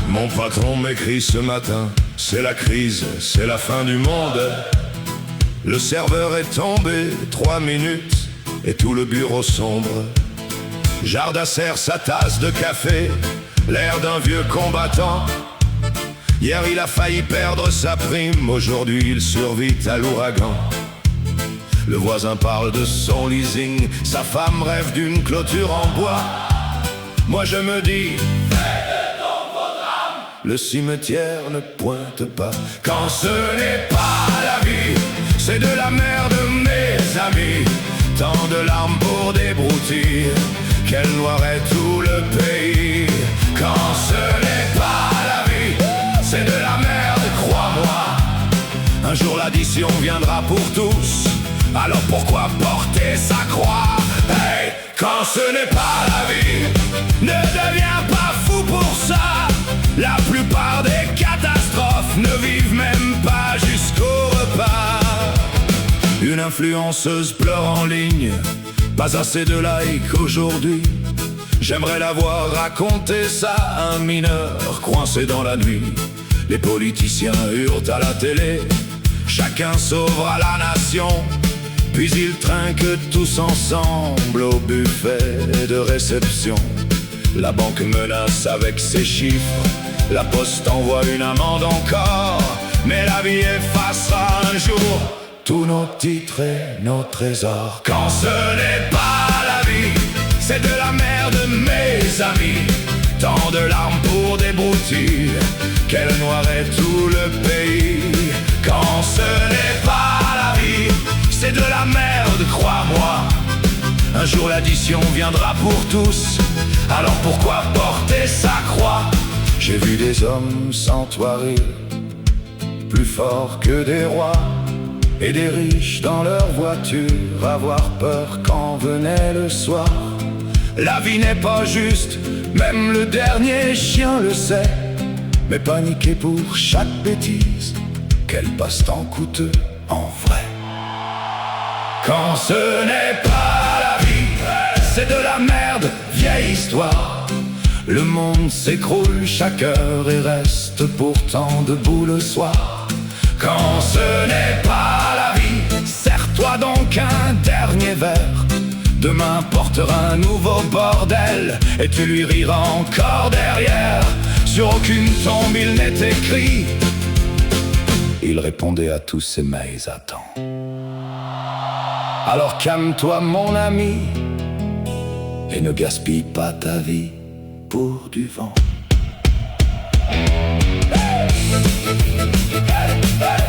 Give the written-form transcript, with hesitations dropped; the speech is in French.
Mon patron m'écrit ce matin, c'est la crise, c'est la fin du monde. Le serveur est tombé, 3 minutes, et tout le bureau sombre. Jardin sert sa tasse de café, l'air d'un vieux combattant. Hier il a failli perdre sa prime, aujourd'hui il survit à l'ouragan. Le voisin parle de son leasing, sa femme rêve d'une clôture en bois. Moi je me dis, le cimetière ne pointe pas. Quand ce n'est pas la vie, c'est de la merde mes amis. Tant de larmes pour des broutilles qu'elle noirait tout le pays. Quand ce n'est pas la vie, c'est de la merde, crois-moi. Un jour l'addition viendra pour tous, alors pourquoi porter sa croix? Hey, quand ce n'est pas la vie, ne deviens pas fou pour ça. La plupart des catastrophes ne vivent même pas jusqu'au repas. Une influenceuse pleure en ligne, pas assez de likes aujourd'hui. J'aimerais la voir raconter ça à un mineur coincé dans la nuit. Les politiciens hurlent à la télé, chacun sauvera la nation. Puis ils trinquent tous ensemble au buffet de réception. La banque menace avec ses chiffres, la poste envoie une amende encore. Mais la vie effacera un jour tous nos titres et nos trésors. Quand ce n'est pas la vie, c'est de la merde mes amis. Tant de larmes pour des broutilles qu'elle noirait tout le pays. Quand ce n'est pas la vie, c'est de la merde, crois-moi. Un jour l'addition viendra pour tous, alors pourquoi porter sa croix? J'ai vu des hommes sans toit rire, plus forts que des rois, et des riches dans leur voiture avoir peur quand venait le soir. La vie n'est pas juste, même le dernier chien le sait. Mais paniquer pour chaque bêtise, quel passe-temps coûteux en vrai. Quand ce n'est pas la vie, c'est de la merde, vieille histoire. Le monde s'écroule chaque heure et reste pourtant debout le soir. Quand ce n'est pas la vie, serre-toi donc un dernier verre. Demain portera un nouveau bordel et tu lui riras encore derrière. Sur aucune tombe il n'est écrit, il répondait à tous ses mails à temps. Alors calme-toi mon ami et ne gaspille pas ta vie pour du vent. Hey! Hey! Hey!